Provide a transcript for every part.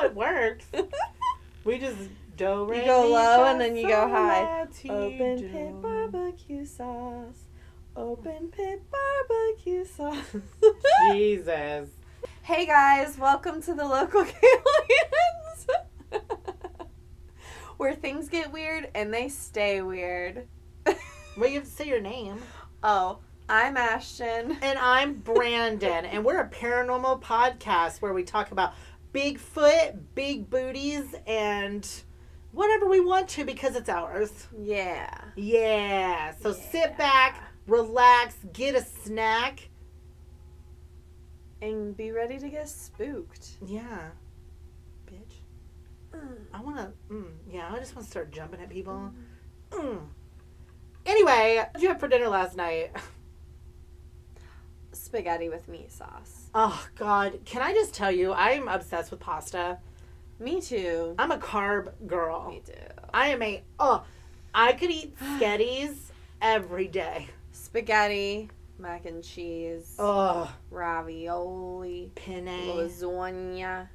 it works. We just do, re, You go mi, low fa, and then you sol, go high. la, ti, Open do. pit barbecue sauce. Open pit barbecue sauce. Jesus. Hey guys, welcome to the local aliens. Where things get weird and they stay weird. Well, you have to say your name. Oh, I'm Ashton. And I'm Brandon. And we're a paranormal podcast where we talk about Bigfoot, big booties, and whatever we want to because it's ours. Yeah. Yeah. So Yeah. sit back, relax, get a snack. And be ready to get spooked. Yeah. Bitch. I want to, yeah, I just want to start jumping at people. Anyway, what did you have for dinner last night? Spaghetti with meat sauce. Oh, God. Can I just tell you, I'm obsessed with pasta. Me too. I'm a carb girl. Me too. I could eat spaghettis every day. Spaghetti, mac and cheese, Oh, ravioli, penne. lasagna,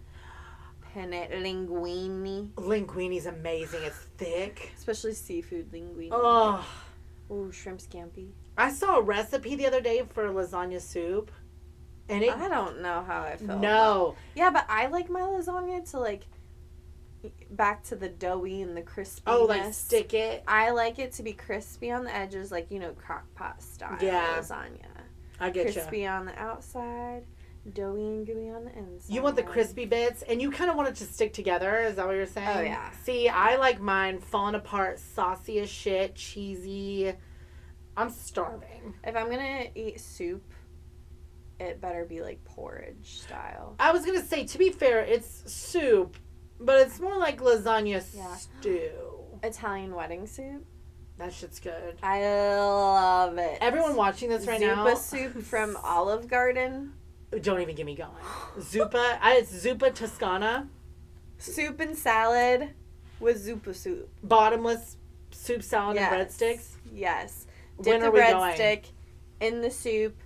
penne linguine. Linguine's amazing. It's thick. Especially seafood linguine. Oh. Ooh, shrimp scampi. I saw a recipe the other day for lasagna soup. And I don't know how I feel. No. Yeah, but I like my lasagna to like back to the doughy and the crispiness. Oh, like stick it. I like it to be crispy on the edges, like, you know, crock pot style lasagna. I get you. Crispy on the outside, doughy and gooey on the inside. You want the crispy bits, and you kind of want it to stick together. Is that what you're saying? Oh, yeah. See, I like mine falling apart, saucy as shit, cheesy. I'm starving. If I'm gonna eat soup, it better be like porridge style. I was going to say, to be fair, it's soup, but it's more like lasagna stew. Italian wedding soup. That shit's good. I love it. Everyone watching this right now. Zuppa soup from Olive Garden. Don't even get me going. Zuppa. It's Zuppa Toscana. Soup and salad with Zuppa soup. Bottomless soup salad and breadsticks. Yes. When Dip are the we breadstick in the soup.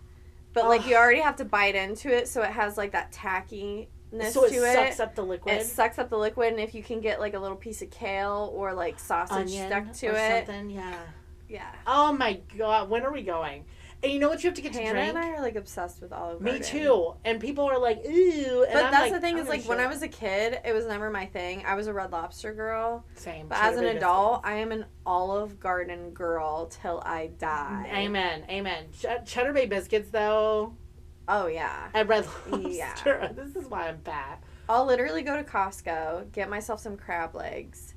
But, like, you already have to bite into it, so it has, like, that tackiness so it to it. sucks up the liquid. It sucks up the liquid, and if you can get, like, a little piece of kale or, like, sausage Onion stuck to or it. something, yeah. Yeah. Oh, my God. When are we going? And you know what you have to get to Hannah drink? and I are, like, obsessed with Olive Garden. Me too. And people are like, ooh. And But I'm that's like, the thing I'm is, gonna like, when shit. I was a kid, it was never my thing. I was a Red Lobster girl. Same. But as an adult, I am an Olive Garden girl till I die. Amen. Amen. Cheddar Bay biscuits, though. Oh, yeah. At Red Lobster. Yeah. This is why I'm fat. I'll literally go to Costco, get myself some crab legs,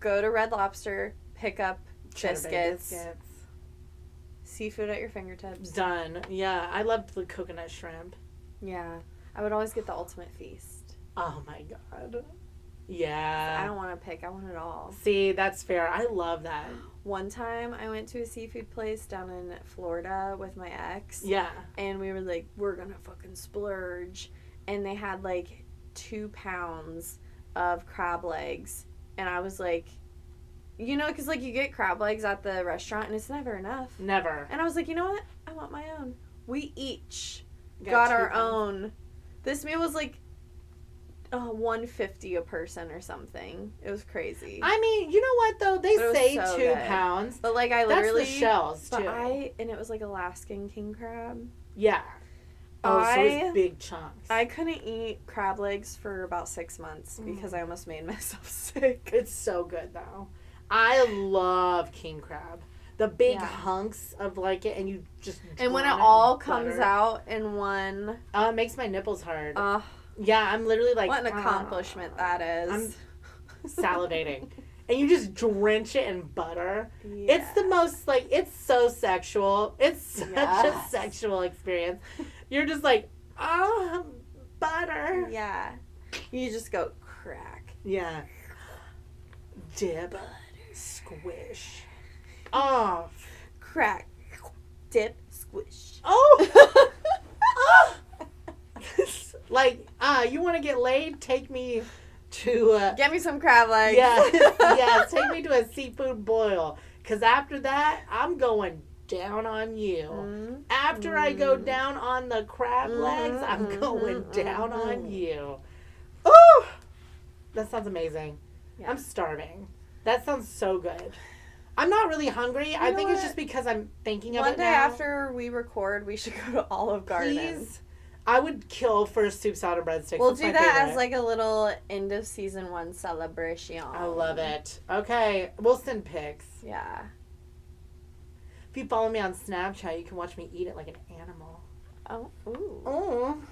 go to Red Lobster, pick up Cheddar Bay biscuits. Seafood at your fingertips. Done. Yeah, I love the coconut shrimp. Yeah. I would always get the ultimate feast. Oh my God. Yeah. I don't want to pick. I want it all. See, that's fair. I love that. One time I went to a seafood place down in Florida with my ex. Yeah. And we were like, we're going to fucking splurge. And they had like 2 pounds of crab legs. And I was like, you know, because, like, you get crab legs at the restaurant, and it's never enough. Never. And I was like, you know what? I want my own. We each got our own. This meal was, like, $150 a person or something. It was crazy. I mean, you know what, though? They say so 2 good. pounds. But, like, I literally... That's the shells, too. And it was, like, Alaskan king crab. Yeah. Oh, so it's big chunks. I couldn't eat crab legs for about 6 months because I almost made myself sick. It's so good, though. I love king crab. The big hunks of, like, it, and you just... And when it all comes out in one... it makes my nipples hard. Yeah, I'm literally like... What an accomplishment that is. I'm salivating. And you just drench it in butter. Yeah. It's the most, like, it's so sexual. It's such a sexual experience. You're just like, butter. Yeah. You just go crack. Yeah. Dip. Butter. Squish. Oh. Crack. Dip. Squish. Oh. Like, you want to get laid? Take me to... Get me some crab legs. Yeah, take me to a seafood boil. Because after that, I'm going down on you. After I go down on the crab legs, I'm going down on you. Oh! That sounds amazing. Yeah. I'm starving. That sounds so good. I'm not really hungry. I think it's just because I'm thinking of it now. One day after we record, we should go to Olive Garden. Please. I would kill for soup, salad, and breadsticks. We'll That's do my that favorite. as like a little end of season 1 celebration. I love it. Okay, we'll send pics. Yeah. If you follow me on Snapchat, you can watch me eat it like an animal. Oh. Ooh.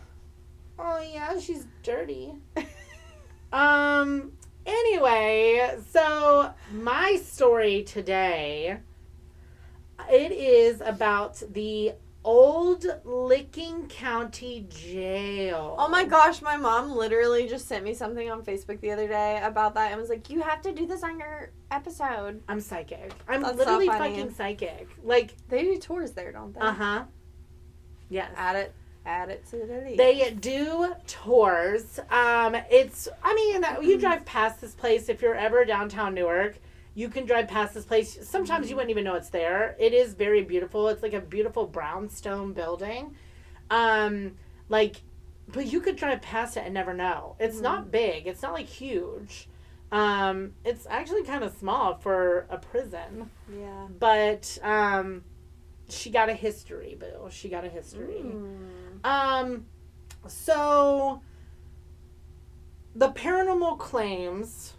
Oh yeah, she's dirty. Anyway, so my story today, it is about the Old Licking County Jail. Oh my gosh, my mom literally just sent me something on Facebook the other day about that and was like, you have to do this on your episode. I'm psychic. I'm That's literally so funny. fucking psychic. Like, They do tours there, don't they? uh-huh. Yes. Add it to the list. They do tours. You drive past this place if you're ever downtown Newark. You can drive past this place. Sometimes you wouldn't even know it's there. It is very beautiful. It's like a beautiful brownstone building. But you could drive past it and never know. It's not big. It's not like huge. It's actually kind of small for a prison. Yeah. But she got a history, boo. She got a history. So the paranormal claims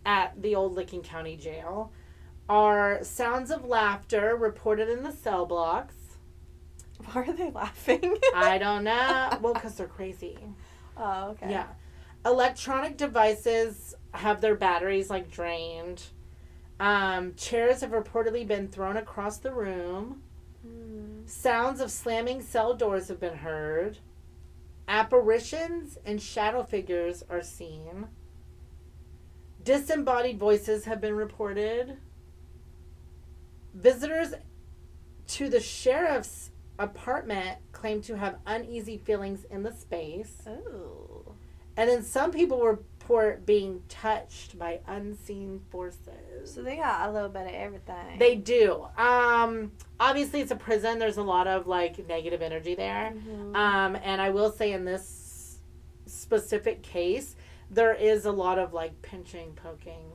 at the Old Licking County Jail are sounds of laughter reported in the cell blocks. Why are they laughing? I don't know. Well, because they're crazy. Oh, okay. Yeah. Electronic devices have their batteries drained. Chairs have reportedly been thrown across the room. Sounds of slamming cell doors have been heard. Apparitions and shadow figures are seen. Disembodied voices have been reported. Visitors to the sheriff's apartment claim to have uneasy feelings in the space. Oh. And then some people report being touched by unseen forces. So they got a little bit of everything. They do. Obviously, it's a prison. There's a lot of negative energy there. And I will say in this specific case, there is a lot of pinching, poking,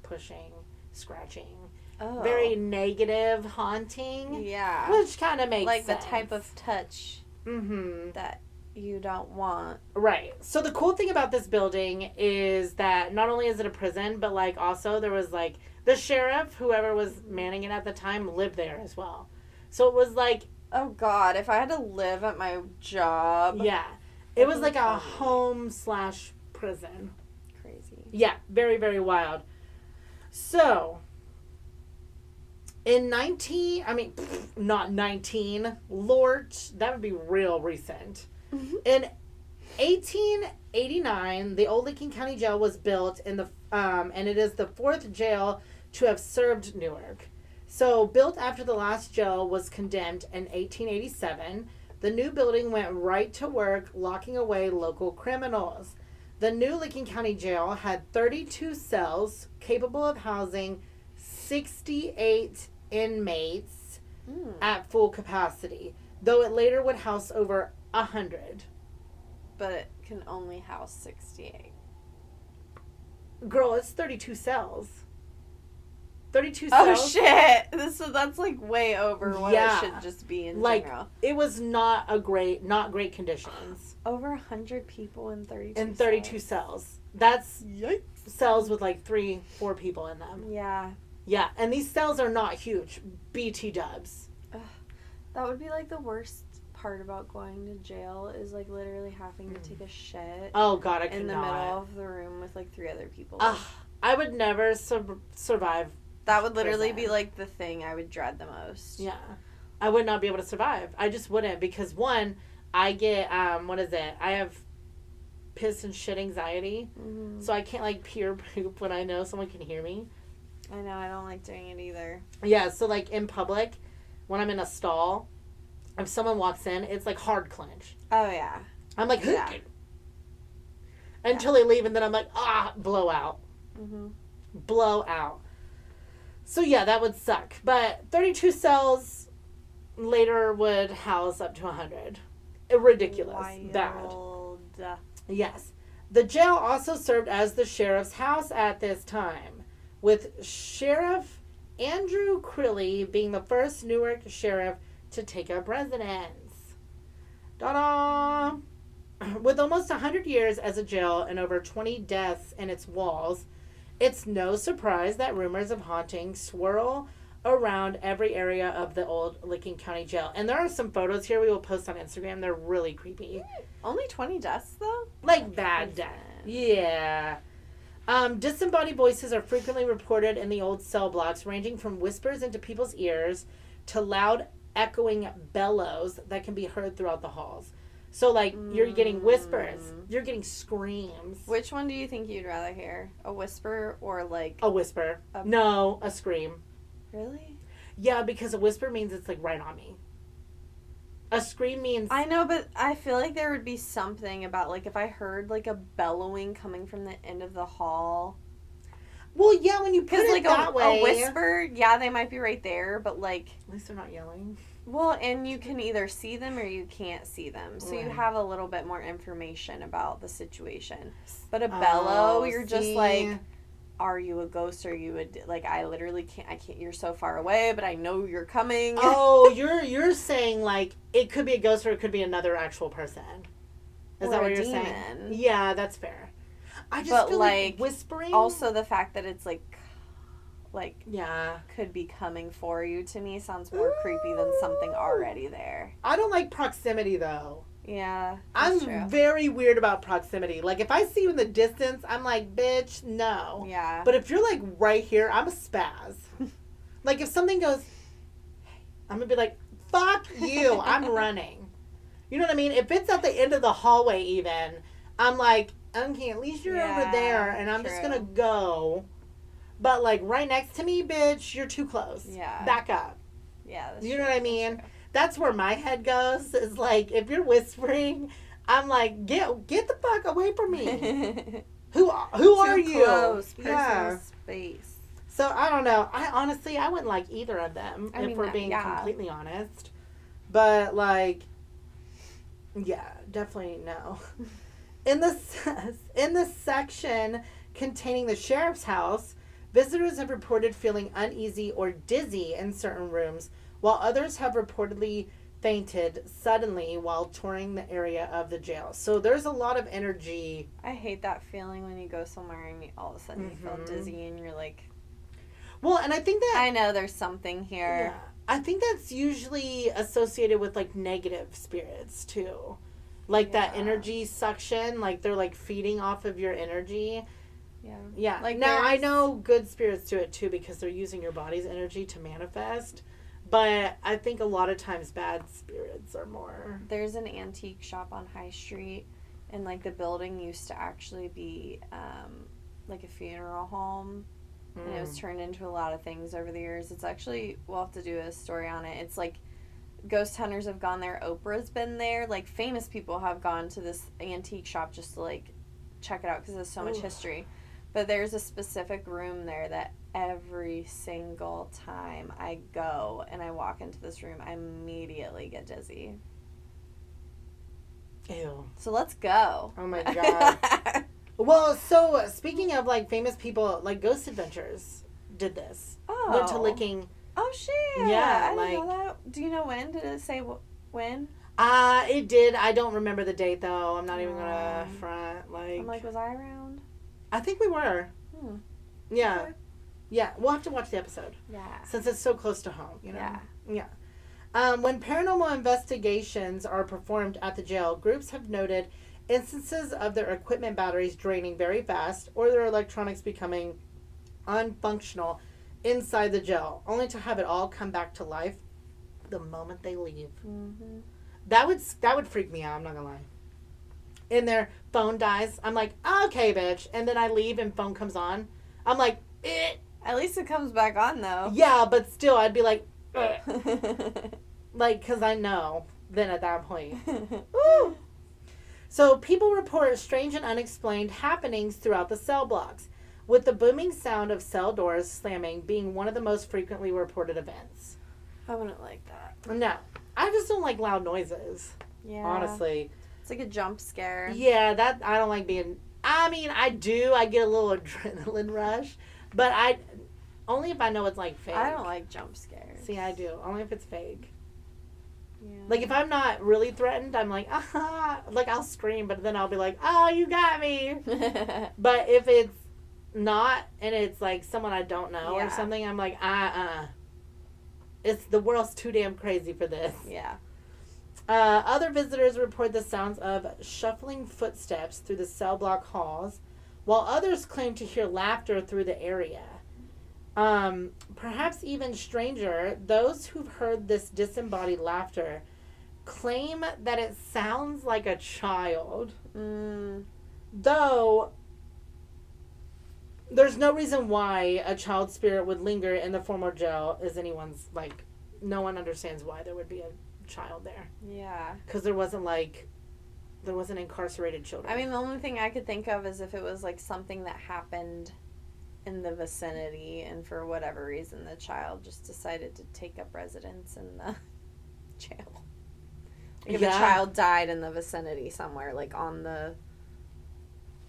pushing, scratching. Oh. Very negative, haunting. Yeah. Which kind of makes sense. The type of touch that you don't want. Right. So the cool thing about this building is that not only is it a prison, but also there was the sheriff, whoever was manning it at the time, lived there as well. So it was oh God, if I had to live at my job. Yeah. It was a home/prison. Crazy. Yeah. Very, very wild. So in Lord, that would be real recent. In 1889, the Old Licking County Jail was built and it is the fourth jail to have served Newark. So, built after the last jail was condemned in 1887, the new building went right to work locking away local criminals. The new Licking County Jail had 32 cells capable of housing 68 inmates at full capacity, though it later would house over 100. But it can only house 68. Girl, it's 32 cells. 32 cells. Oh shit! That's way over what it should just be in general. It was not great conditions. Over 100 people in 32 In 32 cells. That's cells with 3-4 people in them. Yeah. Yeah, and these cells are not huge. BT dubs. That would be the worst part about going to jail is literally having to take a shit. Oh God, I could in the not. middle of the room with 3 other people. I would never survive. That would literally be the thing I would dread the most. Yeah, I would not be able to survive. I just wouldn't because one, I get I have piss and shit anxiety, so I can't pee or poop when I know someone can hear me. I know, I don't like doing it either. Yeah, so in public, when I'm in a stall, if someone walks in, it's hard clench. Oh yeah. I'm until they leave, and then I'm blow out. Blow out. So yeah, that would suck. But 32 cells later would house up to 100. Ridiculous. Wild. Bad. Yes. The jail also served as the sheriff's house at this time, with Sheriff Andrew Crilly being the first Newark sheriff to take up residence. Ta-da! With almost 100 years as a jail and over 20 deaths in its walls, it's no surprise that rumors of hauntings swirl around every area of the old Licking County Jail. And there are some photos here we will post on Instagram. They're really creepy. Only 20 deaths, though? Like bad death. Yeah. Disembodied voices are frequently reported in the old cell blocks, ranging from whispers into people's ears to loud echoing bellows that can be heard throughout the halls. So, like, you're getting whispers. You're getting screams. Which one do you think you'd rather hear? A whisper or, like... A whisper. No, a scream. Really? Yeah, because a whisper means it's, like, right on me. A scream means... I know, but I feel like there would be something about, like, if I heard, like, a bellowing coming from the end of the hall. Well, yeah, when you put it like, that way... a whisper, yeah, they might be right there, but, like... At least they're not yelling. Well, and you can either see them or you can't see them. So Right. you have a little bit more information about the situation. But a bellow, you're just like, are you a ghost or are you like, I literally can't, you're so far away, but I know you're coming. Oh, you're saying, like, it could be a ghost or it could be another actual person. Is that what you're saying? Yeah, that's fair. I just feel like whispering. Also, the fact that it's like yeah, could be coming for you, to me sounds more creepy than something already there. I don't like proximity though. Yeah, I'm true. very weird about proximity. Like, if I see you in the distance, I'm like, bitch, no. Yeah. But if you're like right here, I'm a spaz. Like, if something goes, I'm gonna be like, fuck you, I'm running. You know what I mean? If it's at the end of the hallway even, I'm like, okay, at least you're over there, and I'm just gonna go. But, like, right next to me, bitch, you're too close. Yeah. Back up. Yeah. You know what I mean? That's where my head goes. Is like, if you're whispering, I'm like, get the fuck away from me. Who are you? Close, personal space. So I don't know. I wouldn't like either of them if we're being yeah. completely honest. But, like, yeah, definitely no. In the section containing the sheriff's house, visitors have reported feeling uneasy or dizzy in certain rooms, while others have reportedly fainted suddenly while touring the area of the jail. So there's a lot of energy. I hate that feeling when you go somewhere and all of a sudden you feel dizzy and you're like... Well, and I think that... I know there's something here. Yeah, I think that's usually associated with, like, negative spirits, too. Like, that energy suction, like, they're, like, feeding off of your energy. Yeah. Yeah. Like, now, I know good spirits do it, too, because they're using your body's energy to manifest. But I think a lot of times bad spirits are more... There's an antique shop on High Street, and, like, the building used to actually be, like, a funeral home. And it was turned into a lot of things over the years. It's actually, we'll have to do a story on it. It's like ghost hunters have gone there. Oprah's been there. Like, famous people have gone to this antique shop just to, like, check it out because there's so much history. But there's a specific room there that every single time I go and I walk into this room, I immediately get dizzy. Ew. So let's go. Oh, my God. Well, so speaking of, like, famous people, like, Ghost Adventures did this. Oh. Went to Licking. Oh, shit. Yeah, I didn't know like... that. Do you know when? Did it say when? It did. I don't remember the date, though. I'm not even gonna front. Like... I'm like, was I around? I think we were. Yeah. Okay. Yeah. We'll have to watch the episode. Yeah. Since it's so close to home, you know? Yeah. Yeah. When paranormal investigations are performed at the jail, groups have noted instances of their equipment batteries draining very fast or their electronics becoming unfunctional inside the jail, only to have it all come back to life the moment they leave. Mm-hmm. That would freak me out, I'm not gonna lie. And their phone dies, I'm like, okay, bitch. And then I leave and phone comes on. I'm like, eh. At least it comes back on, though. Yeah, but still, I'd be like, like, because I know then at that point. Woo! So people report strange and unexplained happenings throughout the cell blocks, with the booming sound of cell doors slamming being one of the most frequently reported events. I wouldn't like that. No. I just don't like loud noises. Yeah. Honestly. It's like a jump scare. Yeah, that I don't like being I mean, I do. I get a little adrenaline rush, but only if I know it's like fake. I don't like jump scares. See, I do. Only if it's fake. Yeah. Like, if I'm not really threatened, I'm like, like, I'll scream, but then I'll be like, oh, you got me. But if it's not, and it's, like, someone I don't know or something, I'm like, It's, the world's too damn crazy for this. Yeah. Other visitors report the sounds of shuffling footsteps through the cell block halls, while others claim to hear laughter through the area. Perhaps even stranger, those who've heard this disembodied laughter claim that it sounds like a child. Though there's no reason why a child spirit would linger in the former jail, as anyone's, like, no one understands why there would be a child there. Yeah. Because there wasn't incarcerated children. I mean, the only thing I could think of is if it was, like, something that happened in the vicinity, and for whatever reason the child just decided to take up residence in the jail. Like if a child died in the vicinity somewhere, like on the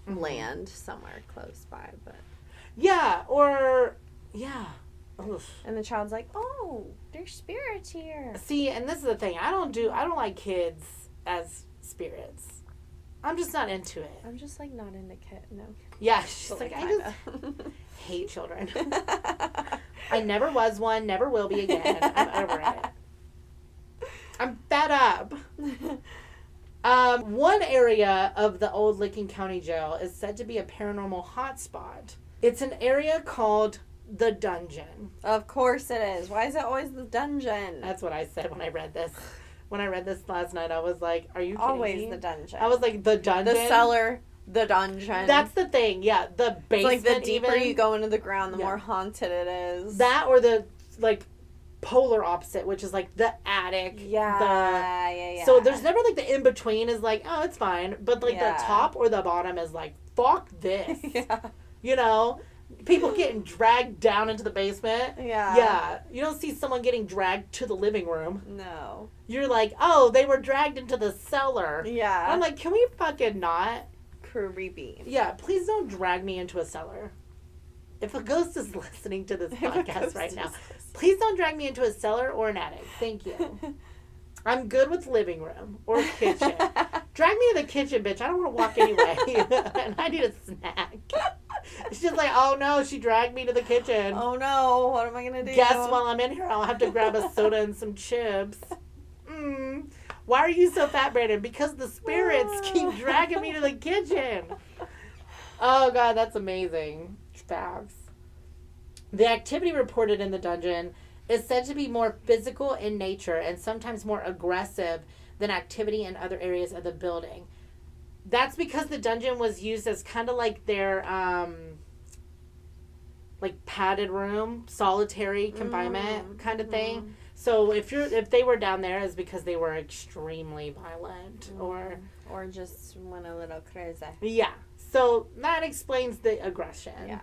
land somewhere close by, but Oof. And the child's like, oh, there's spirits here. See, and this is the thing, I don't like kids as spirits. I'm just not into it. I'm just, like, not into kids. No. Yeah, she's But, like, I kinda. just hate children. I never was one, never will be again. I'm over it. I'm fed up. One area of the old Licking County Jail is said to be a paranormal hotspot. It's an area called the Dungeon. Of course it is. Why is it always the dungeon? That's what I said when I read this. When I read this last night, I was like, are you kidding always me? The dungeon. I was like, the dungeon? The cellar, the dungeon. That's the thing, yeah. The basement, it's like the deeper even. you go into the ground, the more haunted it is. That or the, like, polar opposite, which is, like, the attic. Yeah. So there's never, like, the in-between is like, oh, it's fine. But, like, the top or the bottom is like, fuck this. Yeah. You know? People getting dragged down into the basement. Yeah. Yeah. You don't see someone getting dragged to the living room. No. You're like, oh, they were dragged into the cellar. Yeah. I'm like, can we fucking not? Creepy. Yeah, please don't drag me into a cellar. If a ghost is listening to this podcast right now, please don't drag me into a cellar or an attic. Thank you. I'm good with living room or kitchen. Drag me to the kitchen, bitch. I don't want to walk anyway. And I need a snack. She's just like, oh no, she dragged me to the kitchen. Oh no, what am I going to do? Guess while I'm in here, I'll have to grab a soda and some chips. Why are you so fat, Brandon? Because the spirits keep dragging me to the kitchen. Oh God, that's amazing. Facts. The activity reported in the dungeon is said to be more physical in nature and sometimes more aggressive than activity in other areas of the building. That's because the dungeon was used as kind of like their like padded room, solitary confinement kind of thing. So if they were down there, it's because they were extremely violent or just went a little crazy. Yeah. So that explains the aggression. Yeah.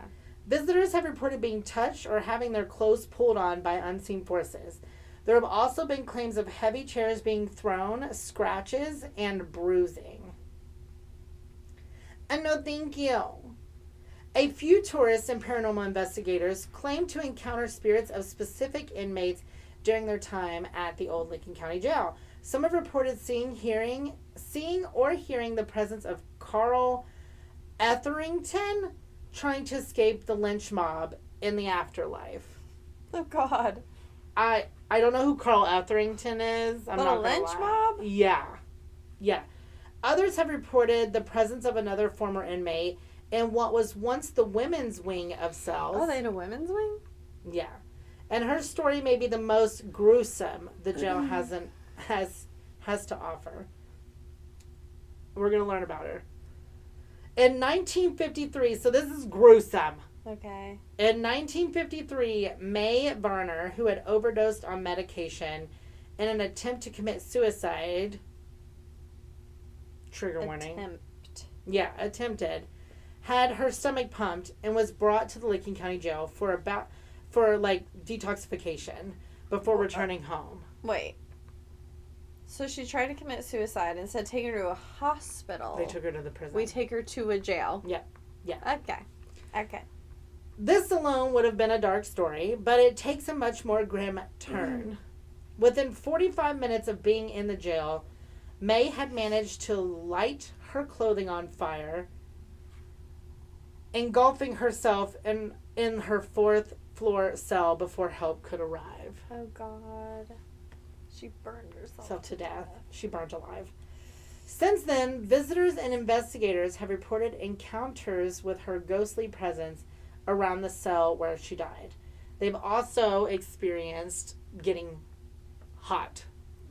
Visitors have reported being touched or having their clothes pulled on by unseen forces. There have also been claims of heavy chairs being thrown, scratches, and bruising. And no thank you. A few tourists and paranormal investigators claim to encounter spirits of specific inmates during their time at the old Licking County Jail. Some have reported seeing or hearing the presence of Carl Etherington trying to escape the lynch mob in the afterlife. Oh God. I don't know who Carl Etherington is. I'm not lynch mob? Yeah. Yeah. Others have reported the presence of another former inmate in what was once the women's wing of cells. Oh, they had a women's wing? Yeah. And her story may be the most gruesome the jail has to offer. We're going to learn about her. In 1953, so this is gruesome. Okay. In 1953, Mae Varner, who had overdosed on medication in an attempt to commit suicide, trigger warning. Yeah, attempted, had her stomach pumped and was brought to the Licking County Jail for detoxification before returning home. Wait. So she tried to commit suicide. Instead of taking her to a hospital, They took her to the prison. we take her to a jail. Yeah. Okay. This alone would have been a dark story, but it takes a much more grim turn. Within 45 minutes of being in the jail, May had managed to light her clothing on fire, engulfing herself in her fourth floor cell before help could arrive. Oh, God. She burned herself So to death. She burned alive. Since then, visitors and investigators have reported encounters with her ghostly presence around the cell where she died. They've also experienced getting hot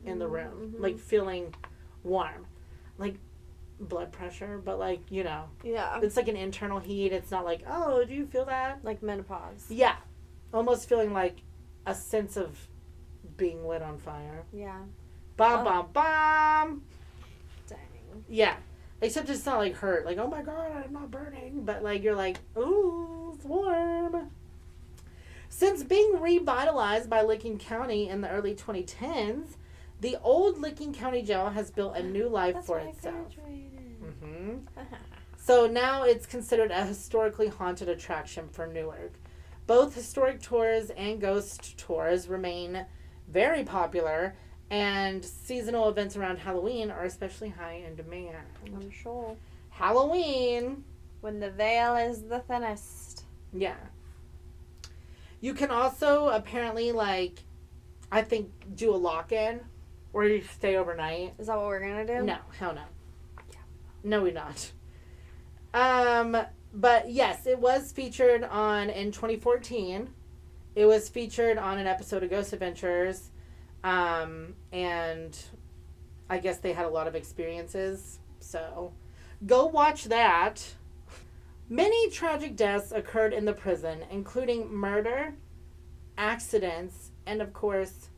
in the room, like feeling warm, like blood pressure, but like, you know, it's like an internal heat. It's not like, oh, do you feel that? Like menopause. Yeah. Almost feeling like a sense of being lit on fire. Yeah. Bam. Dang. Yeah. Except it's not like hurt. Like, oh my God, I'm not burning. But like, you're like, ooh, it's warm. Since being revitalized by Licking County in the early 2010s, the old Licking County Jail has built a new life for itself. So now it's considered a historically haunted attraction for Newark. Both historic tours and ghost tours remain very popular, and seasonal events around Halloween are especially high in demand. I'm sure. Halloween. When the veil is the thinnest. Yeah. You can also apparently, like, I think, do a lock-in where you stay overnight. Is that what we're going to do? No, hell no. No, we're not. But yes, it was featured in 2014. It was featured on an episode of Ghost Adventures. And I guess they had a lot of experiences. So go watch that. Many tragic deaths occurred in the prison, including murder, accidents, and of course,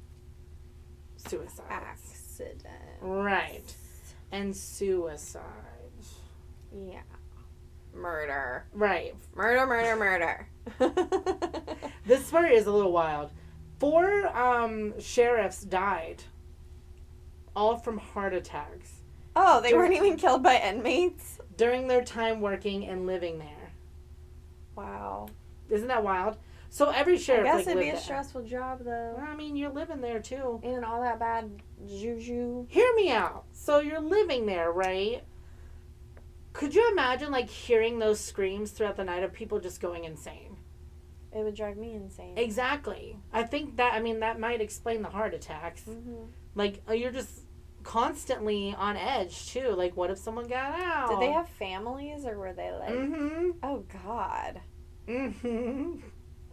suicides. Accident. Right. And suicides. Yeah. Murder. Right. Murder. This story is a little wild. 4 sheriffs died. All from heart attacks. Oh, they weren't even killed by inmates? During their time working and living there. Wow. Isn't that wild? So every sheriff, I guess it'd be a there. stressful job, though. I mean, you're living there, too. And all that bad juju. Hear me out. So you're living there, right? Could you imagine, like, hearing those screams throughout the night of people just going insane? It would drive me insane. Exactly. I think that might explain the heart attacks. Mm-hmm. Like, you're just constantly on edge, too. Like, what if someone got out? Did they have families, or were they like... Mm-hmm. Oh, God. Mm-hmm.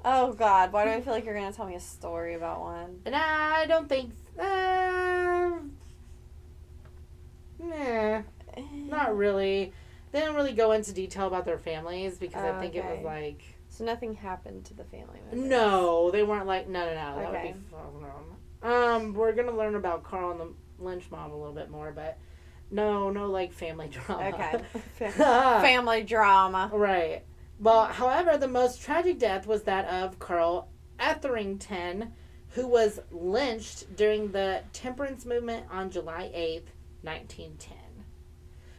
Oh, God. Why do I feel like you're going to tell me a story about one? Nah, I don't think... Nah. Not really. They didn't really go into detail about their families because I think it was like... So nothing happened to the family members? No, they weren't like... No. That Okay. would be... We're going to learn about Carl and the lynch mob a little bit more, but no, like, family drama. Okay. Family drama. Right. Well, however, the most tragic death was that of Carl Etherington, who was lynched during the temperance movement on July 8th, 1910.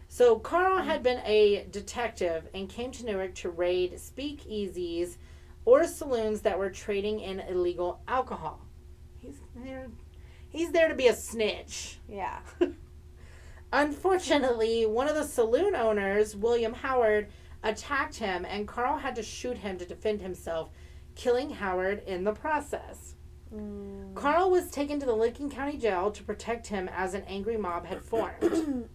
So Carl had been a detective and came to Newark to raid speakeasies or saloons that were trading in illegal alcohol. He's there to be a snitch. Yeah. Unfortunately, one of the saloon owners, William Howard, attacked him, and Carl had to shoot him to defend himself, killing Howard in the process. Carl was taken to the Licking County Jail to protect him as an angry mob had formed.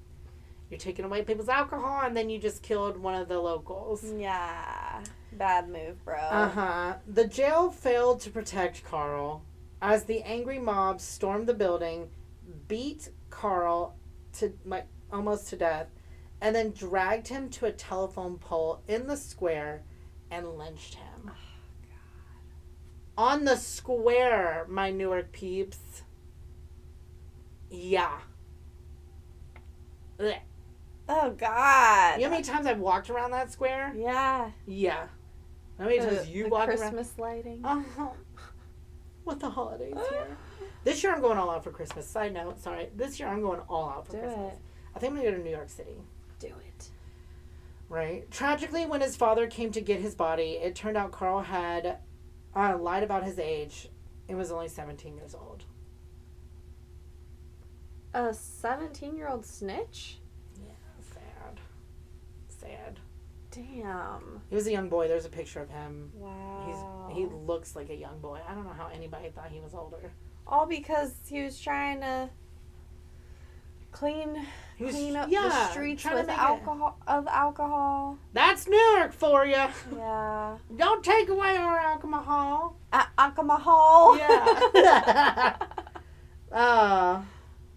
You're taking away people's alcohol, and then you just killed one of the locals. Yeah. Bad move, bro. Uh-huh. The jail failed to protect Carl as the angry mob stormed the building, beat Carl almost to death, and then dragged him to a telephone pole in the square and lynched him. Oh, God. On the square, my Newark peeps. Yeah. Blech. Oh, God. You know how many times I've walked around that square? Yeah. Yeah. How many times you walked around? Christmas lighting. Uh-huh. With the holidays here. This year I'm going all out for Christmas. Side note, sorry. This year I'm going all out for Do Christmas. it. I think I'm going to go to New York City. Do it. Right. Tragically, when his father came to get his body, it turned out Carl had lied about his age. It was only 17 years old. A 17-year-old snitch? Yeah, sad. Damn. He was a young boy. There's a picture of him. Wow. He looks like a young boy. I don't know how anybody thought he was older. All because he was trying to clean up yeah, the streets trying to with make alcohol. That's Newark for you. Yeah. Don't take away our alcohol. Alcohol. Yeah.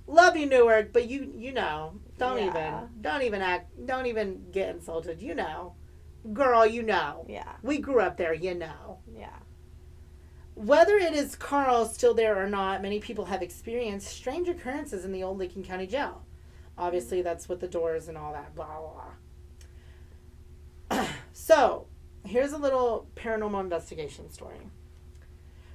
Love you, Newark, but you know, don't even get insulted. You know, girl, you know. Yeah. We grew up there. You know. Yeah. Whether it is Carl still there or not, many people have experienced strange occurrences in the old Lincoln County Jail. Obviously, that's with the doors and all that, blah, blah, blah. So, here's a little paranormal investigation story.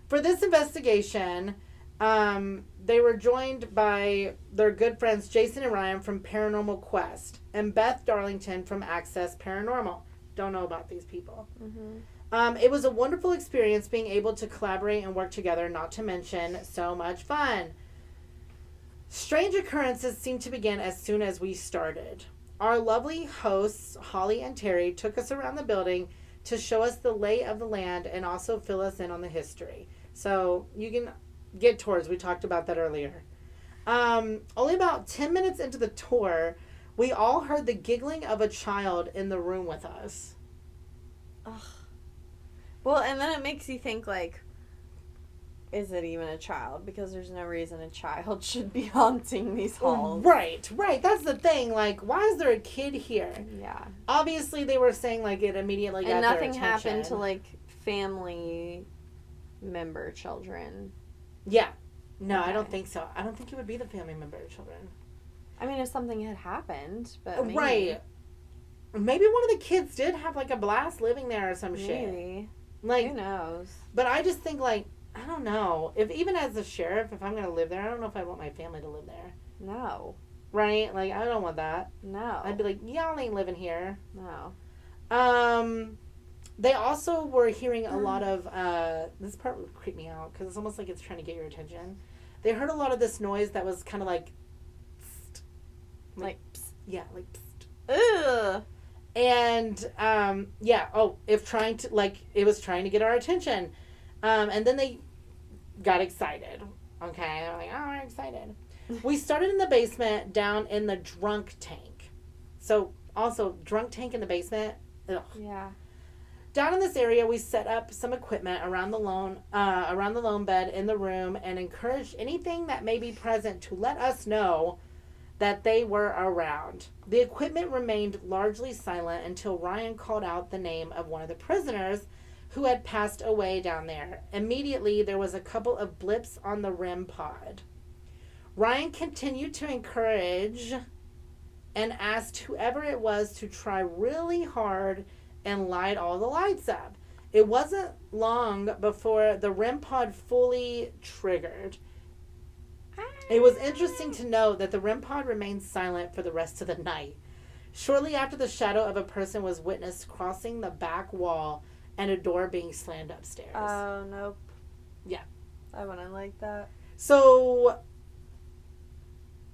For this investigation, they were joined by their good friends Jason and Ryan from Paranormal Quest and Beth Darlington from Access Paranormal. Don't know about these people. Mm-hmm. It was a wonderful experience being able to collaborate and work together, not to mention so much fun. Strange occurrences seemed to begin as soon as we started. Our lovely hosts, Holly and Terry, took us around the building to show us the lay of the land and also fill us in on the history. So you can get tours. We talked about that earlier. Only about 10 minutes into the tour, we all heard the giggling of a child in the room with us. Ugh. Well, and then it makes you think, like, is it even a child? Because there's no reason a child should be haunting these halls. Right. That's the thing. Like, why is there a kid here? Yeah. Obviously, they were saying, like, it immediately got And their nothing attention. happened to, like, family member children. Yeah. No, I don't Okay. think so. I don't think it would be the family member children. I mean, if something had happened, but maybe. Right. Maybe one of the kids did have, like, a blast living there or some shit. Maybe. Like, Who knows? but I just think, like, I don't know. If even as a sheriff, if I'm going to live there, I don't know if I want my family to live there. No. Right? Like, I don't want that. No. I'd be like, y'all ain't living here. No. They also were hearing a lot of, this part would creep me out, because it's almost like it's trying to get your attention. They heard a lot of this noise that was kind of like, psst. Like, psst. Yeah, like, psst. Ugh. And, it was trying to get our attention. And then they got excited. Okay, they're like, oh, we're excited. We started in the basement, down in the drunk tank. So, also, drunk tank in the basement. Ugh. Yeah. Down in this area, we set up some equipment around the lone bed in the room and encouraged anything that may be present to let us know that they were around. The equipment remained largely silent until Ryan called out the name of one of the prisoners who had passed away down there. Immediately, there was a couple of blips on the REM pod. Ryan continued to encourage and asked whoever it was to try really hard and light all the lights up. It wasn't long before the REM pod fully triggered. It was interesting to note that the REM pod remained silent for the rest of the night. Shortly after, the shadow of a person was witnessed crossing the back wall and a door being slammed upstairs. Oh, nope. Yeah. I wouldn't like that. So,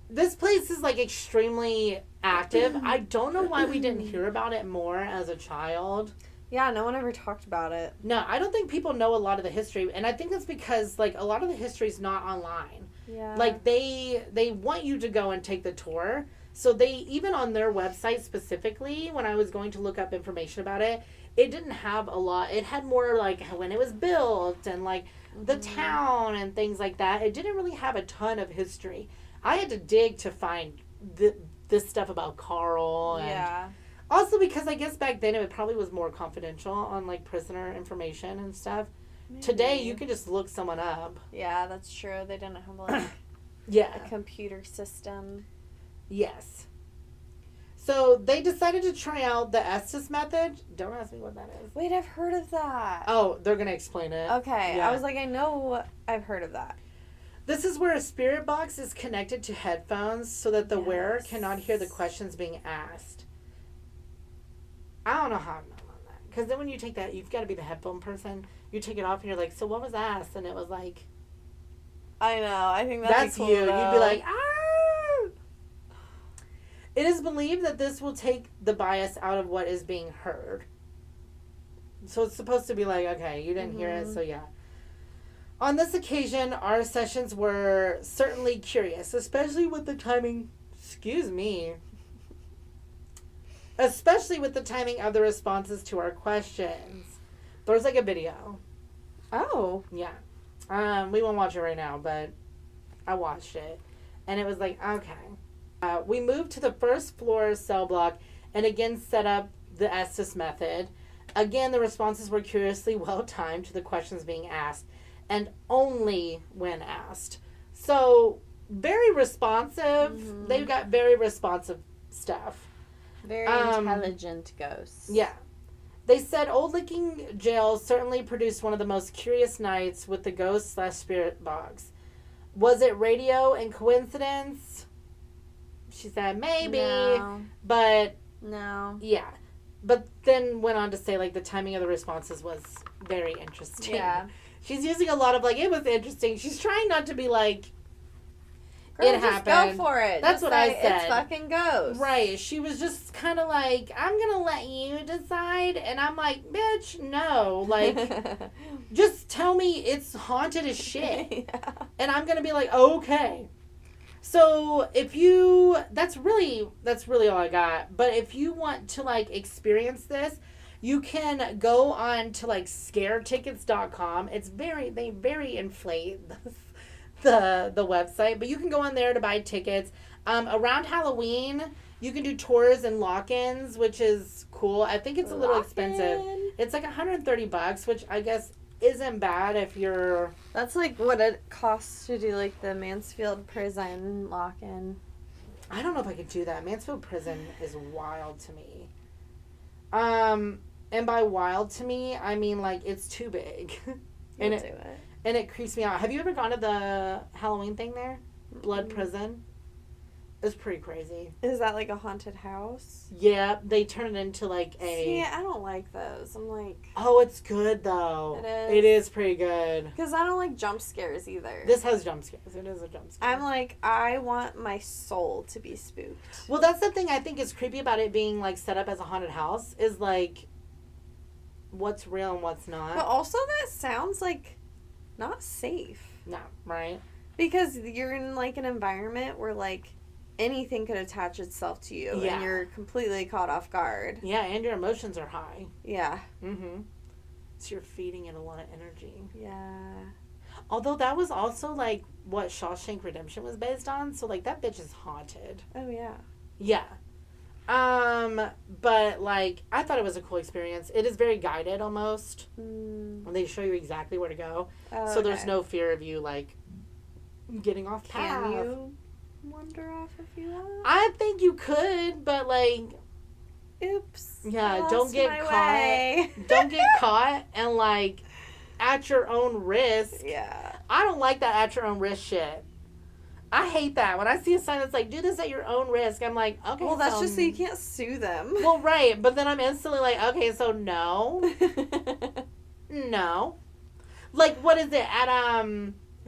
this place is, like, extremely active. I don't know why we didn't hear about it more as a child. Yeah, no one ever talked about it. No, I don't think people know a lot of the history. And I think that's because, like, a lot of the history's not online. Yeah. Like, they want you to go and take the tour. So they, even on their website specifically, when I was going to look up information about it, it didn't have a lot. It had more, like, when it was built and, like, the town and things like that. It didn't really have a ton of history. I had to dig to find this stuff about Carl. And yeah. also because I guess back then it probably was more confidential on, like, prisoner information and stuff. Maybe. Today, you can just look someone up. Yeah, that's true. They didn't have, like, Yeah. a computer system. Yes. So they decided to try out the Estes method. Don't ask me what that is. Wait, I've heard of that. Oh, they're going to explain it. Okay. Yeah. I was like, I know I've heard of that. This is where a spirit box is connected to headphones so that the wearer Yes. cannot hear the questions being asked. I don't know how I'm not on that. Because then when you take that, you've got to be the headphone person. You take it off and you're like, so what was asked? And it was like, I know. I think that'd that's be cool, you. though. You'd be like, ah! It is believed that this will take the bias out of what is being heard. So it's supposed to be like, okay, you didn't hear it, so yeah. On this occasion, our sessions were certainly curious, especially with the timing. Excuse me. Especially with the timing of the responses to our questions. There's like a video. Oh. Yeah. We won't watch it right now, but I watched it. And it was like, okay. We moved to the first floor cell block and again set up the Estes method. Again, the responses were curiously well timed to the questions being asked, and only when asked. So, very responsive. They've got very responsive stuff. Very intelligent ghosts. Yeah. They said Old Licking Jail certainly produced one of the most curious nights with the ghost/spirit box. Was it radio and coincidence? She said maybe, No. but No. yeah. But then went on to say like the timing of the responses was very interesting. Yeah. She's using a lot of like, it was interesting. She's trying not to be like, Girl, it just happened. go for it. That's Just what I say, said. It's fucking ghosts. Right. She was just kind of like, I'm going to let you decide. And I'm like, bitch, no. Like, just tell me it's haunted as shit. Yeah. And I'm going to be like, okay. So if you, that's really all I got. But if you want to like experience this, you can go on to like scaretickets.com. They very inflate the website, but you can go on there to buy tickets. Around Halloween, you can do tours and lock-ins, which is cool. I think it's a little expensive. It's like $130, which I guess isn't bad if you're... That's like what it costs to do like the Mansfield prison lock-in. I don't know if I could do that. Mansfield Prison is wild to me. And by wild to me, I mean like it's too big. You'll do it. And it creeps me out. Have you ever gone to the Halloween thing there? Blood Prison? It's pretty crazy. Is that like a haunted house? Yeah, they turn it into like a... See, I don't like those. I'm like... Oh, it's good though. It is? It is pretty good. Because I don't like jump scares either. This has jump scares. It is a jump scare. I'm like, I want my soul to be spooked. Well, that's the thing I think is creepy about it being like set up as a haunted house is like what's real and what's not. But also that sounds like not safe. No, right? Because you're in like an environment where like anything could attach itself to you Yeah. and you're completely caught off guard. Yeah, and your emotions are high. Yeah. Mm-hmm. So you're feeding it a lot of energy. Yeah. Although that was also like what Shawshank Redemption was based on, so like that bitch is haunted. Oh yeah. Yeah. But like I thought it was a cool experience. It is very guided almost. Mm. They show you exactly where to go. Oh, So there's okay. no fear of you like getting off path. Can you wander off if you want? I think you could, but like Oops. Yeah, I don't lost get my caught. way. don't get caught and like at your own risk. Yeah. I don't like that at your own risk shit. I hate that. When I see a sign that's like, do this at your own risk, I'm like, okay. Well, that's just so you can't sue them. Well, right. But then I'm instantly like, okay, so no. No. Like, what is it? At,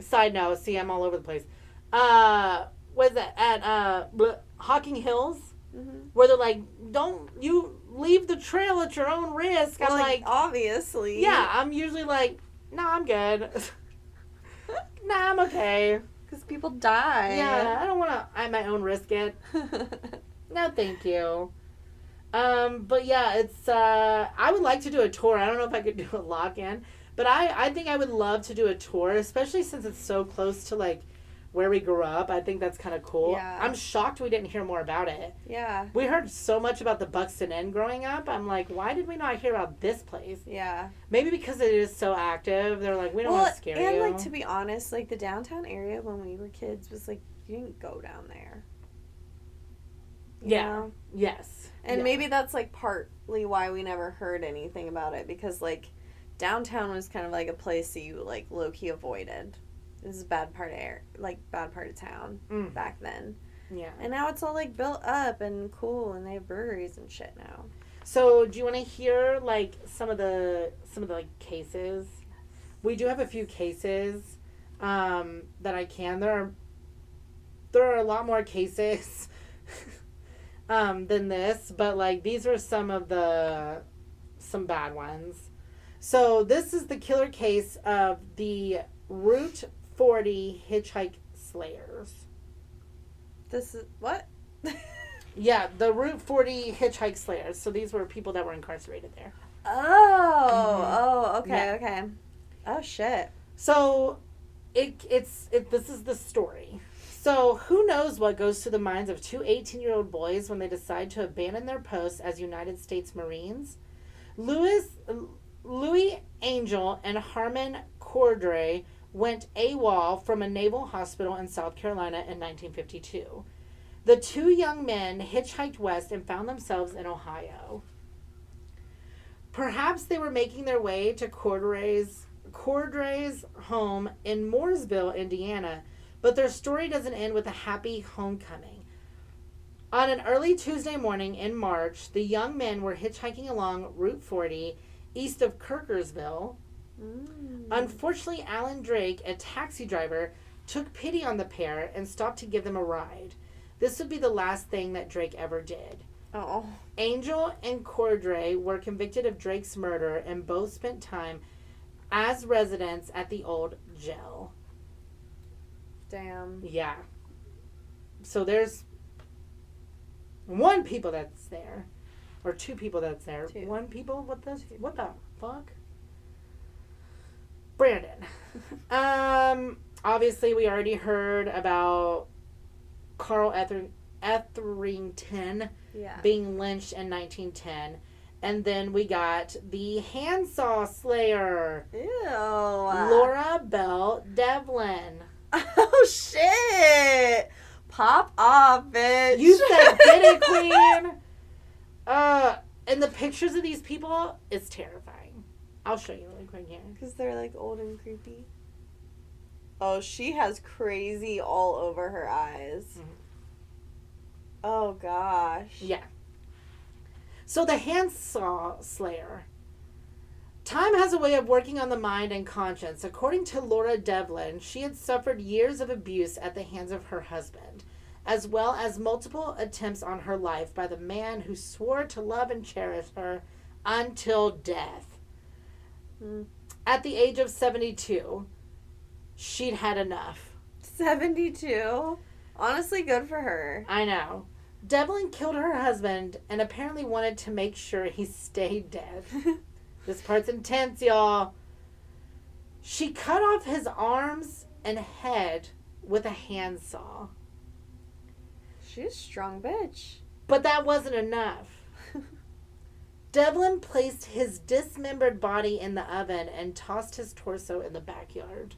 side note, see, I'm all over the place. What is it? At, Hocking Hills? Mm-hmm. Where they're like, don't you leave the trail at your own risk. Well, I'm like, obviously. yeah, I'm usually like, no, I'm good. Nah, I'm okay. Because people die. Yeah, I don't want to at my own risk it. No, thank you. But yeah, it's, I would like to do a tour. I don't know if I could do a lock-in, but I think I would love to do a tour, especially since it's so close to, like, where we grew up. I think that's kind of cool. Yeah. I'm shocked we didn't hear more about it. Yeah. We heard so much about the Buxton Inn growing up. I'm like, why did we not hear about this place? Yeah. Maybe because it is so active. They're like, we don't want to scare you. And, like, to be honest, like, the downtown area when we were kids was, like, you didn't go down there. You Yeah. know? Yes. And Yeah. maybe that's, like, partly why we never heard anything about it. Because, like, downtown was kind of like a place that you, like, low-key avoided. This is a bad part of bad part of town back then. Yeah. And now it's all like built up and cool, and they have breweries and shit now. So, do you want to hear like some of the like cases? We do have a few cases that I can. There are a lot more cases than this, but like these are some bad ones. So this is the killer case of the Route 40 hitchhike slayers. This is what? Yeah, the Route 40 hitchhike slayers. So these were people that were incarcerated there. Okay. Oh shit. So this is the story. So who knows what goes through the minds of two 18-year-old boys when they decide to abandon their posts as United States Marines? Louis Angel and Harmon Cordray went AWOL from a naval hospital in South Carolina in 1952. The two young men hitchhiked west and found themselves in Ohio. Perhaps they were making their way to Cordray's home in Mooresville, Indiana, but their story doesn't end with a happy homecoming. On an early Tuesday morning in March, the young men were hitchhiking along Route 40 east of Kirkersville. Unfortunately, Alan Drake, a taxi driver, took pity on the pair and stopped to give them a ride. This would be the last thing that Drake ever did. Oh. Angel and Cordray were convicted of Drake's murder and both spent time as residents at the old jail. Damn. Yeah. So there's one people that's there. Or two people that's there. Two. One people? What the fuck? Brandon. Obviously we already heard about Carl Etherington being lynched in 1910. And then we got the handsaw slayer. Ew. Laura Bell Devlin. Oh, shit. Pop off, bitch. You said get it, queen. And the pictures of these people is terrifying. I'll show you really quick here. Because they're like old and creepy. Oh, she has crazy all over her eyes. Mm-hmm. Oh, gosh. Yeah. So the handsaw slayer. Time has a way of working on the mind and conscience. According to Laura Devlin, she had suffered years of abuse at the hands of her husband, as well as multiple attempts on her life by the man who swore to love and cherish her until death. At the age of 72, she'd had enough. 72? Honestly, good for her. I know. Devlin killed her husband and apparently wanted to make sure he stayed dead. This part's intense, y'all. She cut off his arms and head with a handsaw. She's a strong bitch. But that wasn't enough. Devlin placed his dismembered body in the oven and tossed his torso in the backyard.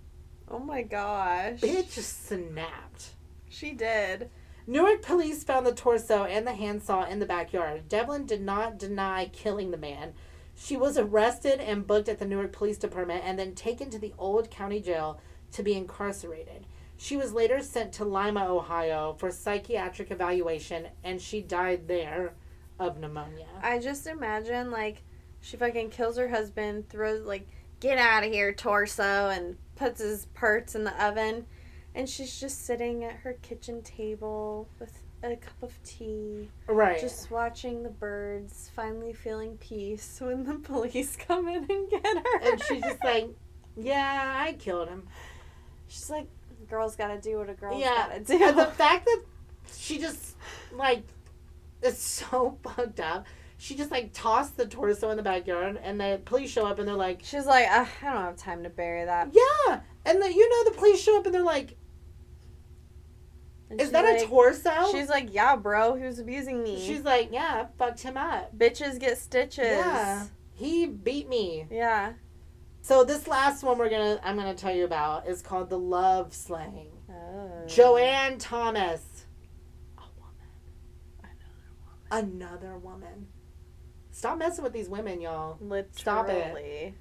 Oh my gosh. Bitch snapped. She did. Newark police found the torso and the handsaw in the backyard. Devlin did not deny killing the man. She was arrested and booked at the Newark Police Department and then taken to the old county jail to be incarcerated. She was later sent to Lima, Ohio for psychiatric evaluation, and she died there of pneumonia. I just imagine, like, she fucking kills her husband, throws, like, get out of here, torso, and puts his parts in the oven, and she's just sitting at her kitchen table with a cup of tea. Right. Just watching the birds, finally feeling peace when the police come in and get her. And she's just like, yeah, I killed him. She's like, girl's gotta do what a girl's yeah. gotta do. And the fact that she just, like, it's so fucked up. She just, like, tossed the torso in the backyard, and the police show up, and they're like... She's like, I don't have time to bury that. Yeah! And the police show up, and they're like... Is that a torso? She's like, yeah, bro, he was abusing me. She's like, yeah, I fucked him up. Bitches get stitches. Yeah. He beat me. Yeah. So this last one I'm gonna tell you about is called the love slaying. Oh. Joanne Thomas. A woman. Another woman. Stop messing with these women, y'all. Literally. Stop it.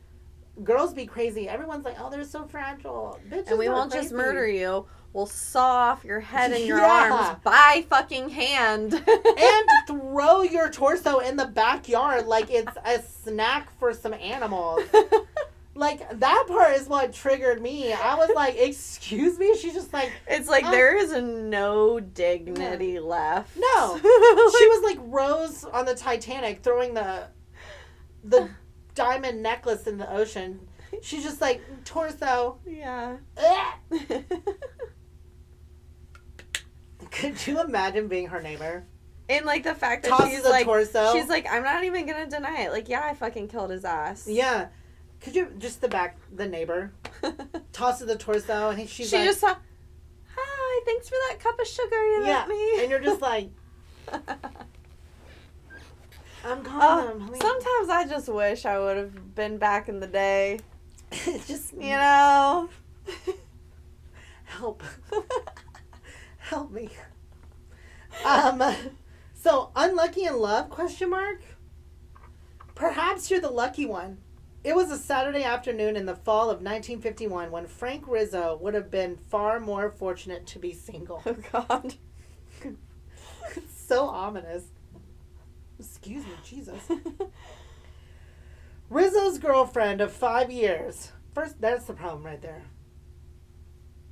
girls be crazy. Everyone's like, oh, they're so fragile. Bitches And we are won't crazy. just murder you. We'll saw off your head and your Yeah. arms by fucking hand. And throw your torso in the backyard like it's a snack for some animals. Like, that part is what triggered me. I was like, excuse me? She's just like... It's like there is no dignity left. No. She was like Rose on the Titanic throwing the diamond necklace in the ocean. She's just like, torso. Yeah. Could you imagine being her neighbor? And like the fact that Tosses she's a like, torso. she's like, I'm not even gonna deny it. Like, yeah, I fucking killed his ass. Yeah. Could you just the neighbor tosses the torso and she's she like, just saw, hi, thanks for that cup of sugar you yeah, let me. and you're just like, I'm calling them. Honey. Sometimes I just wish I would have been back in the day. Just You know. help, help me. So unlucky in love? Question mark. Perhaps you're the lucky one. It was a Saturday afternoon in the fall of 1951 when Frank Rizzo would have been far more fortunate to be single. Oh, God. So ominous. Excuse me, Jesus. Rizzo's girlfriend of 5 years. First, that's the problem right there.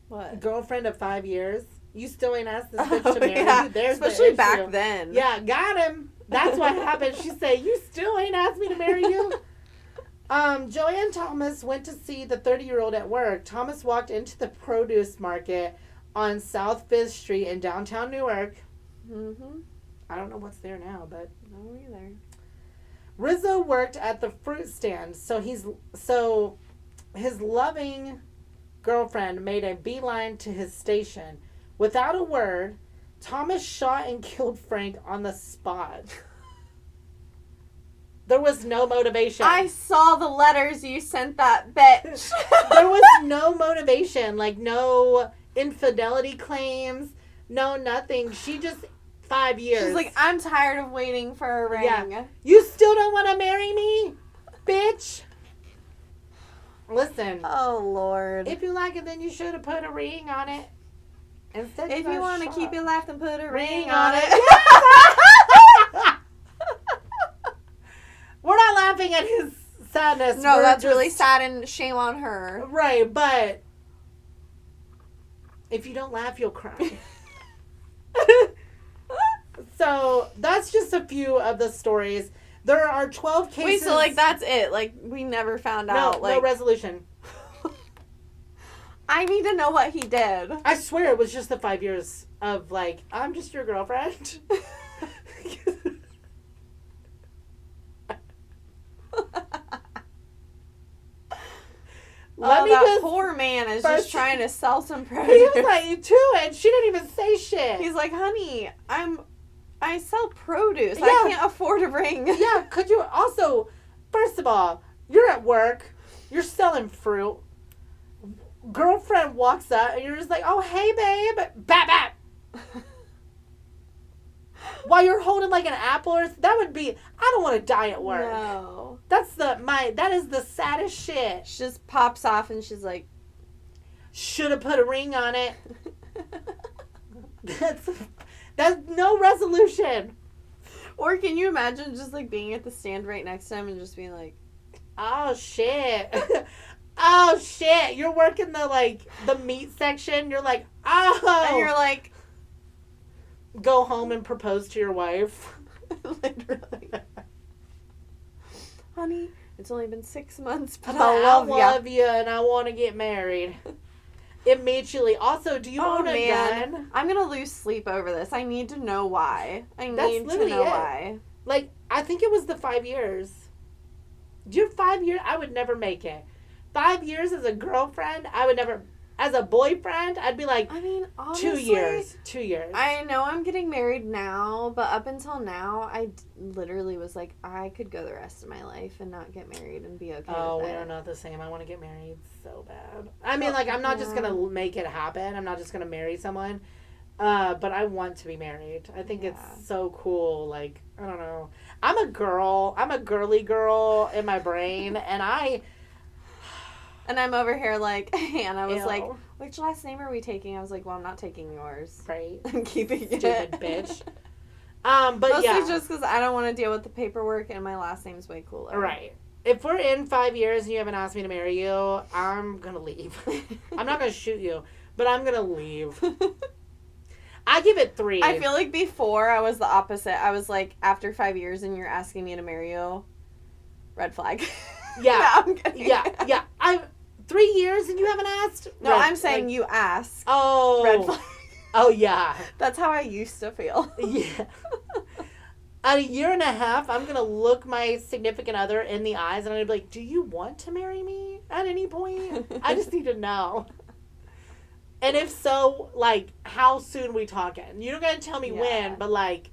What? Girlfriend of 5 years. You still ain't asked this bitch to marry Yeah. you. There's Especially the back issue. then. Yeah, got him. That's what happened. She said, you still ain't asked me to marry you? Joanne Thomas went to see the 30-year-old at work. Thomas walked into the produce market on South 5th Street in downtown Newark. Mm-hmm. I don't know what's there now, but... No, either. Rizzo worked at the fruit stand, so his loving girlfriend made a beeline to his station. Without a word, Thomas shot and killed Frank on the spot. There was no motivation. I saw the letters you sent that bitch. There was no motivation, like no infidelity claims, no nothing. She just 5 years. She's like, I'm tired of waiting for a ring. Yeah. You still don't want to marry me, bitch? Listen. Oh, Lord. If you like it, then you should have put a ring on it. Instead, If you want to keep your life, then put a ring on on it. it. We're not laughing at his sadness. No, We're that's just- really sad and shame on her. Right, but if you don't laugh, you'll cry. So that's just a few of the stories. There are 12 cases. Wait, so like that's it? Like we never found out? Like no resolution. I need to know what he did. I swear it was just the 5 years of like, I'm just your girlfriend. That poor man is first- just trying to sell some He produce. was like, to it. She didn't even say shit. He's like, honey, I sell produce. Yeah. I can't afford a ring. Yeah, could you also, first of all, you're at work, you're selling fruit. Girlfriend walks up and you're just like, oh, hey, babe. Bap, bap. While you're holding like an apple or that would be, I don't want to die at work. No. That is the saddest shit. She just pops off and she's like, Should have put a ring on it. That's no resolution. or can you imagine just like being at the stand right next to him and just being like, Oh shit. Oh shit. You're working the meat section. You're like, oh. and you're like, go home and propose to your wife. literally, honey, it's only been 6 months, but I I love you and I want to get married. Immediately. Also, do you own a gun? I'm gonna lose sleep over this. I need to know why. I That's need to literally know it. why. Like, I think it was the 5 years. Do you have 5 years? I would never make it. 5 years as a girlfriend, I would never. As a boyfriend, I'd be like, I mean, honestly, 2 years. 2 years. I know I'm getting married now, but up until now, I literally was like, I could go the rest of my life and not get married and be okay Oh, with we it. are not the same. I want to get married so bad. I mean, like, I'm not just going to make it happen. I'm not just going to marry someone. But I want to be married. I think it's so cool. Like, I don't know. I'm a girl. I'm a girly girl in my brain. And And I'm over here like, and I was Ew. like, which last name are we taking? I was like, well, I'm not taking yours. Right. I'm keeping it. Stupid bitch. But Mostly yeah. just because I don't want to deal with the paperwork and my last name's way cooler. Right. If we're in 5 years and you haven't asked me to marry you, I'm going to leave. I'm not going to shoot you, but I'm going to leave. I give it 3. I feel like before I was the opposite. I was like, after 5 years and you're asking me to marry you, red flag. Yeah. No, I'm kidding. Yeah. 3 years and you haven't asked? No, I'm saying you ask. Oh. Red flag. Oh, yeah. That's how I used to feel. Yeah. At a year and a half, I'm going to look my significant other in the eyes and I'm going to be like, do you want to marry me at any point? I just need to know. And if so, like, how soon we talking? You're not going to tell me when, but, like,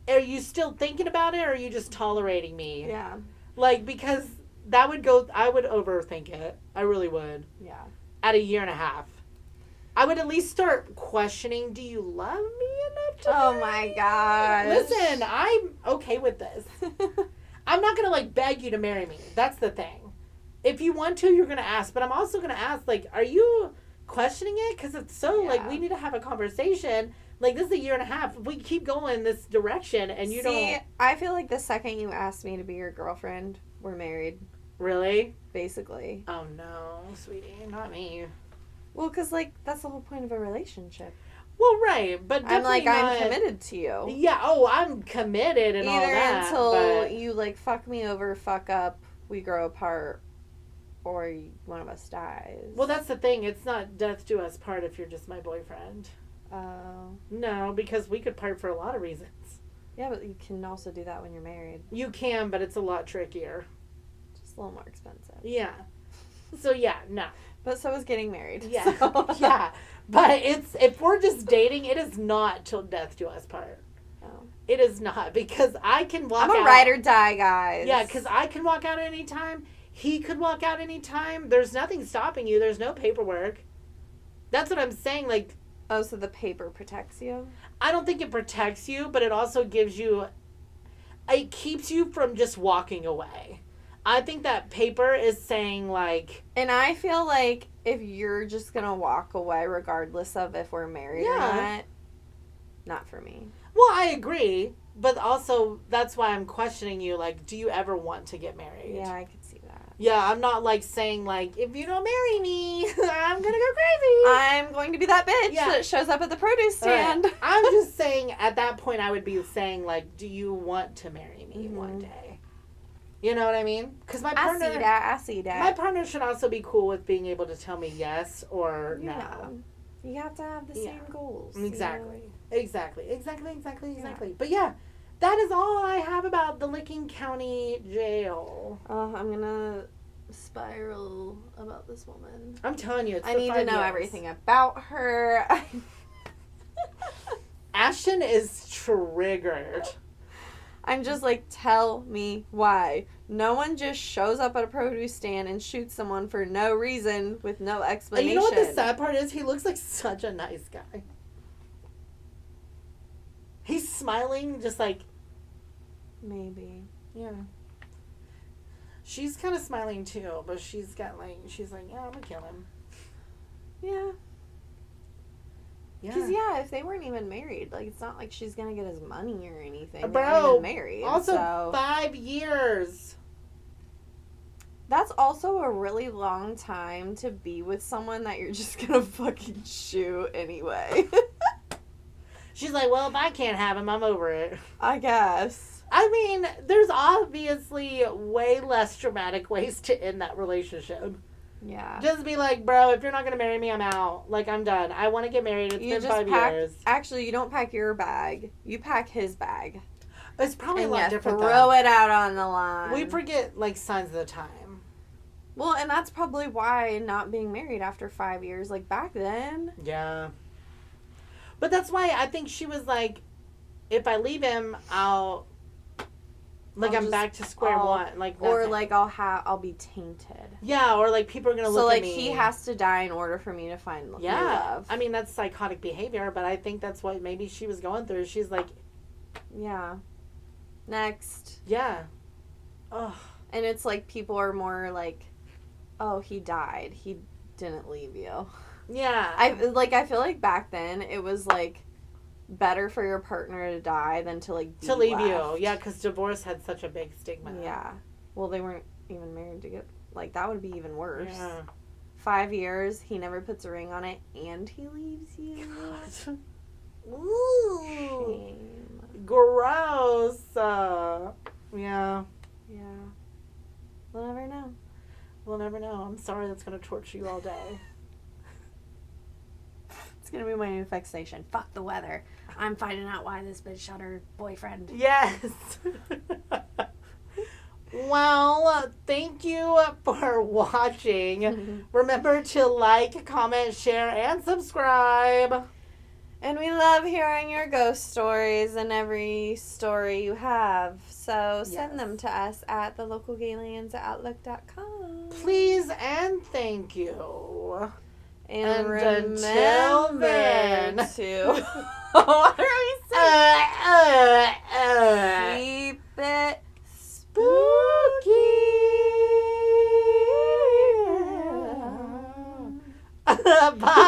are you still thinking about it or are you just tolerating me? Yeah. Like, because that would go, I would overthink it. I really would. Yeah. At a year and a half. I would at least start questioning, do you love me enough to Oh marry my me? gosh. Listen, I'm okay with this. I'm not going to, like, beg you to marry me. That's the thing. If you want to, you're going to ask. But I'm also going to ask, like, are you questioning it? Because it's so, like, we need to have a conversation. Like, this is a year and a half. If we keep going this direction and you don't... I feel like the second you asked me to be your girlfriend, we're married. Really? Basically. Oh, no, sweetie. Not me. Well, because, like, that's the whole point of a relationship. Well, right. But I'm like, not... I'm committed to you. Yeah, oh, I'm committed and all that. Either until but... you, like, fuck me over, fuck up, we grow apart, or one of us dies. Well, that's the thing. It's not death do us part if you're just my boyfriend. Oh. No, because we could part for a lot of reasons. Yeah, but you can also do that when you're married. You can, but it's a lot trickier. Just a little more expensive. Yeah. So, yeah, no. But so is getting married. Yeah. So. Yeah. But it's, if we're just dating, it is not till death do us part. Oh. It is not, because I can walk out. I'm a ride or die, guys. Yeah, because I can walk out at any time. He could walk out any time. There's nothing stopping you. There's no paperwork. That's what I'm saying. Like, oh, so the paper protects you? I don't think it protects you, but it also gives you, it keeps you from just walking away. I think that paper is saying, like... And I feel like if you're just going to walk away regardless of if we're married or not for me. Well, I agree. But also, that's why I'm questioning you. Like, do you ever want to get married? Yeah, I could see that. Yeah, I'm not, like, saying, like, if you don't marry me, I'm going to go crazy. I'm going to be that bitch that shows up at the produce stand. Right. I'm just saying, at that point, I would be saying, like, do you want to marry me one day? You know what I mean? Because my partner... I see that. My partner should also be cool with being able to tell me yes or no. Yeah. You have to have the same goals. Exactly. You know? Exactly. But yeah, that is all I have about the Licking County Jail. I'm going to spiral about this woman. I'm telling you, it's I need to know everything about her. Ashton is triggered. I'm just like, tell me why. No one just shows up at a produce stand and shoots someone for no reason with no explanation. And you know what the sad part is? He looks like such a nice guy. He's smiling just like... Maybe. Yeah. She's kind of smiling too, but she's like, yeah, I'm gonna kill him. Yeah. Yeah. Because, if they weren't even married, like, it's not like she's going to get his money or anything. Bro, they're not even married. Also, 5 years. That's also a really long time to be with someone that you're just going to fucking shoot anyway. She's like, well, if I can't have him, I'm over it. I guess. I mean, there's obviously way less dramatic ways to end that relationship. Yeah. Just be like, bro, if you're not going to marry me, I'm out. Like, I'm done. I want to get married. It's been 5 years. Actually, you don't pack your bag. You pack his bag. It's probably a lot different, throw it out on the line. We forget, like, signs of the time. Well, and that's probably why not being married after 5 years, like, back then. Yeah. But that's why I think she was like, if I leave him, I'm back to square one. Like, nothing. Or, like, I'll be tainted. Yeah, or, like, people are going to look at me. So, like, he has to die in order for me to find new love. I mean, that's psychotic behavior, but I think that's what maybe she was going through. She's like... Yeah. Next. Yeah. Ugh. And it's, like, people are more, like... oh, he died. He didn't leave you. Yeah. I feel like back then it was like better for your partner to die than to like be to leave left. you. Yeah, because divorce had such a big stigma. Yeah. Well, they weren't even married to get, like, that would be even worse. Yeah. 5 years, he never puts a ring on it, and he leaves you. God. Ooh. Shame. Gross. Yeah. Yeah. We'll never know. We'll never know. I'm sorry that's going to torture you all day. It's gonna be my new fixation. Fuck the weather. I'm finding out why this bitch shot her boyfriend. Yes. Well, thank you for watching. Remember to like, comment, share, and subscribe. And we love hearing your ghost stories and every story you have. So send Yes. them to us at thelocalgalians@outlook.com. Please and thank you. And until remember then. to what are we saying? Keep it Spooky. Bye.